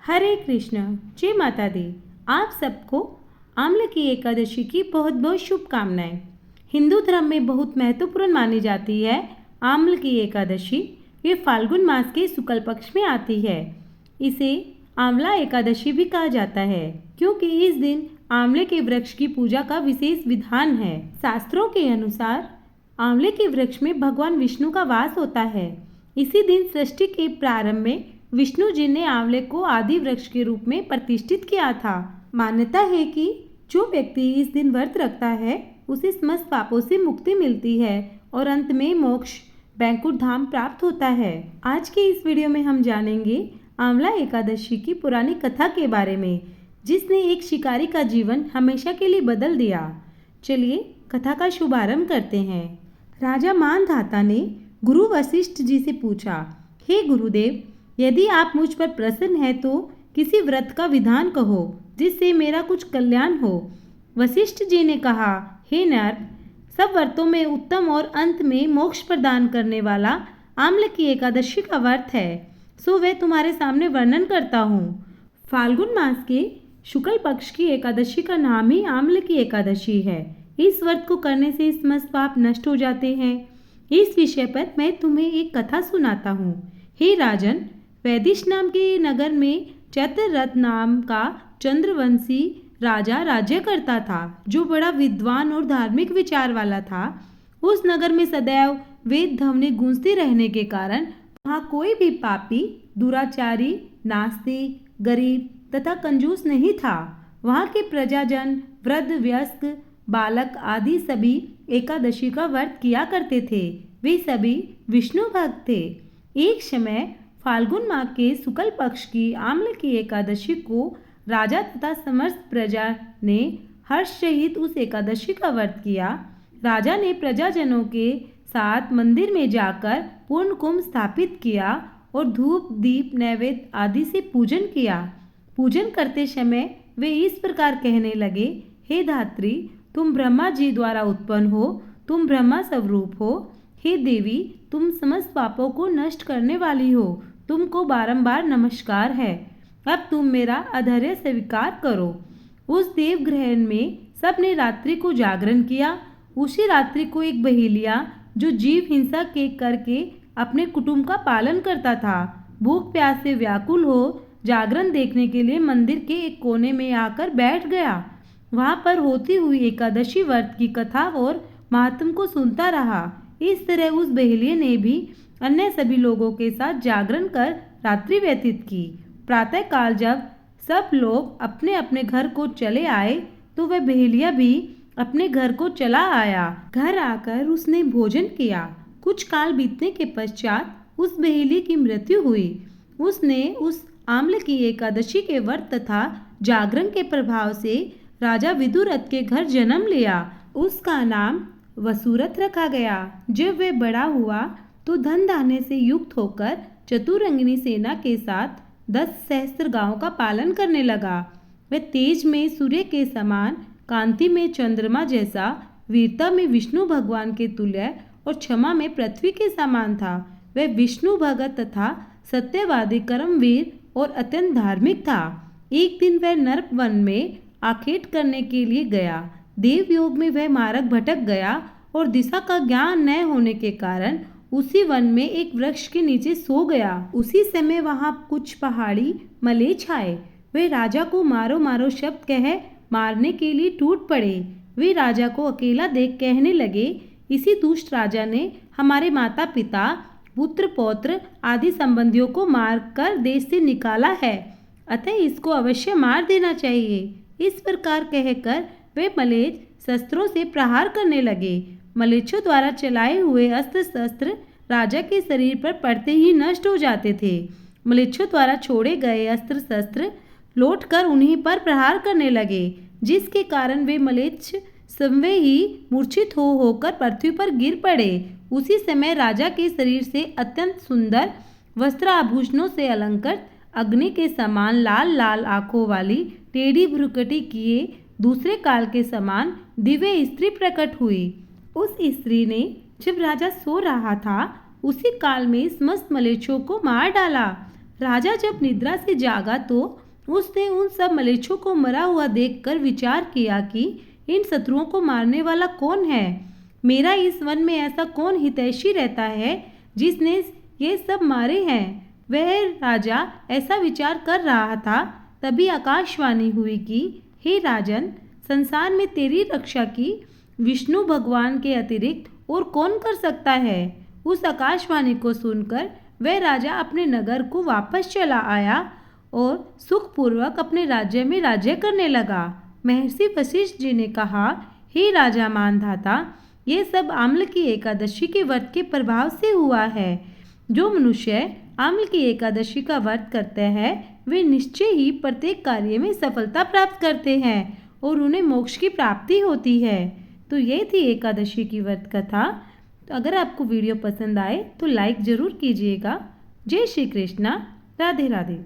हरे कृष्ण। जय माता दी। आप सबको आम्ल की एकादशी की बहुत बहुत शुभकामनाएं। हिंदू धर्म में बहुत महत्वपूर्ण मानी जाती है आम्ल की एकादशी। ये फाल्गुन मास के शुक्ल पक्ष में आती है। इसे आंवला एकादशी भी कहा जाता है क्योंकि इस दिन आंवले के वृक्ष की पूजा का विशेष विधान है। शास्त्रों के अनुसार आंवले के वृक्ष में भगवान विष्णु का वास होता है। इसी दिन सृष्टि के प्रारंभ में विष्णु जी ने आंवले को आदि वृक्ष के रूप में प्रतिष्ठित किया था। मान्यता है कि जो व्यक्ति इस दिन व्रत रखता है उसे समस्त पापों से मुक्ति मिलती है और अंत में मोक्ष बैकुंठ धाम प्राप्त होता है। आज के इस वीडियो में हम जानेंगे आंवला एकादशी की पुरानी कथा के बारे में, जिसने एक शिकारी का जीवन हमेशा के लिए बदल दिया। चलिए कथा का शुभारंभ करते हैं। राजा मानधाता ने गुरु वशिष्ठ जी से पूछा, हे गुरुदेव, यदि आप मुझ पर प्रसन्न हैं तो किसी व्रत का विधान कहो जिससे मेरा कुछ कल्याण हो। वशिष्ठ जी ने कहा, हे नर, सब व्रतों में उत्तम और अंत में मोक्ष प्रदान करने वाला आम्ल की एकादशी का व्रत है, सो वह तुम्हारे सामने वर्णन करता हूँ। फाल्गुन मास के शुक्ल पक्ष की एकादशी का नाम ही आम्ल की एकादशी है। इस व्रत को करने से समस्त पाप नष्ट हो जाते हैं। इस विषय पर मैं तुम्हें एक कथा सुनाता हूँ। हे राजन, वैदिश नाम के नगर में चैत्ररथ नाम का चंद्रवंशी राजा राज्य करता था, जो बड़ा विद्वान और धार्मिक विचार वाला था। उस नगर में सदैव वेद ध्वनि गूंजती रहने के कारण वहाँ कोई भी पापी, दुराचारी, नास्तिक, गरीब तथा कंजूस नहीं था। वहाँ के प्रजाजन, वृद्ध, वयस्क, बालक आदि सभी एकादशी का व्रत किया करते थे। वे सभी विष्णु भक्त थे। एक समय फाल्गुन माह के शुक्ल पक्ष की आम्ल की एकादशी को राजा तथा समस्त प्रजा ने हर्ष सहित उस एकादशी का व्रत किया। राजा ने प्रजाजनों के साथ मंदिर में जाकर पूर्ण कुंभ स्थापित किया और धूप, दीप, नैवेद्य आदि से पूजन किया। पूजन करते समय वे इस प्रकार कहने लगे, हे धात्री, तुम ब्रह्मा जी द्वारा उत्पन्न हो, तुम ब्रह्मा स्वरूप हो। हे देवी, तुम समस्त पापों को नष्ट करने वाली हो, तुमको बारंबार नमस्कार है। अब तुम मेरा अधर्य स्वीकार करो। उस देवगृह में सबने रात्रि को जागरण किया। उसी रात्रि को एक बहेलिया, जो जीव हिंसा के करके अपने कुटुंब का पालन करता था, भूख प्यास से व्याकुल हो जागरण देखने के लिए मंदिर के एक कोने में आकर बैठ गया। वहां पर होती हुई एकादशी व्रत की कथा और महात्म को सुनता रहा। इस तरह उस बहेलिये ने भी अन्य सभी लोगों के साथ जागरण कर रात्रि व्यतीत की। प्रातः काल जब सब लोग अपने अपने घर को चले आए तो वह बहेलिया भी अपने घर को चला आया। घर आकर उसने भोजन किया। कुछ काल बीतने के पश्चात उस बहेलिये की मृत्यु हुई। उसने उस आम्ल की एकादशी के व्रत तथा जागरण के प्रभाव से राजा विदुरथ के घर जन्म लिया। उसका नाम वसुरथ रखा गया। जब वह बड़ा हुआ तो धन धान्य से युक्त होकर चतुरंगिनी सेना के साथ 10 सहस्त्र गांवों का पालन करने लगा। वह तेज में सूर्य के समान, कांति में चंद्रमा जैसा, वीरता में विष्णु भगवान के तुल्य और क्षमा में पृथ्वी के समान था। वह विष्णु भगत तथा सत्यवादी, कर्मवीर और अत्यंत धार्मिक था। एक दिन वह नर्क वन में आखेट करने के लिए गया। देवयोग में वह मार्ग भटक गया और दिशा का ज्ञान न होने के कारण उसी वन में एक वृक्ष के नीचे सो गया। उसी समय वहां कुछ पहाड़ी मलेच्छ आए। वे राजा को मारो मारो शब्द कह मारने के लिए टूट पड़े। वे राजा को अकेला देख कहने लगे, इसी दुष्ट राजा ने हमारे माता पिता, पुत्र पौत्र आदि संबंधियों को मारकर देश से निकाला है, अतः इसको अवश्य मार देना चाहिए। इस प्रकार कहकर वे मलेच्छ शस्त्रों से प्रहार करने लगे। मलेच्छों द्वारा चलाए हुए अस्त्र शस्त्र राजा के शरीर पर पड़ते ही नष्ट हो जाते थे। मलेच्छों द्वारा छोड़े गए अस्त्र शस्त्र लौटकर उन्हीं पर प्रहार करने लगे, जिसके कारण वे मलेच्छ स्वयं ही मूर्छित होकर पृथ्वी पर गिर पड़े। उसी समय राजा के शरीर से अत्यंत सुंदर वस्त्र आभूषणों से अलंकृत, अग्नि के समान लाल लाल आंखों वाली, टेढ़ी भ्रुकटी किए दूसरे काल के समान दिव्य स्त्री प्रकट हुई। उस स्त्री ने जब राजा सो रहा था उसी काल में समस्त मलेच्छों को मार डाला। राजा जब निद्रा से जागा तो उसने उन सब मलेच्छों को मरा हुआ देखकर विचार किया कि इन शत्रुओं को मारने वाला कौन है। मेरा इस वन में ऐसा कौन हितैषी रहता है जिसने ये सब मारे हैं। वह राजा ऐसा विचार कर रहा था, तभी आकाशवाणी हुई कि हे राजन, संसार में तेरी रक्षा की विष्णु भगवान के अतिरिक्त और कौन कर सकता है। उस आकाशवाणी को सुनकर वह राजा अपने नगर को वापस चला आया और सुखपूर्वक अपने राज्य में राज्य करने लगा। महर्षि वशिष्ठ जी ने कहा, हे राजा मानधाता, ये सब आम्ल की एकादशी के व्रत के प्रभाव से हुआ है। जो मनुष्य आम्ल की एकादशी का व्रत करते हैं वे निश्चय ही प्रत्येक कार्य में सफलता प्राप्त करते हैं और उन्हें मोक्ष की प्राप्ति होती है। तो ये थी एकादशी की व्रत कथा। तो अगर आपको वीडियो पसंद आए तो लाइक ज़रूर कीजिएगा। जय श्री कृष्णा। राधे राधे।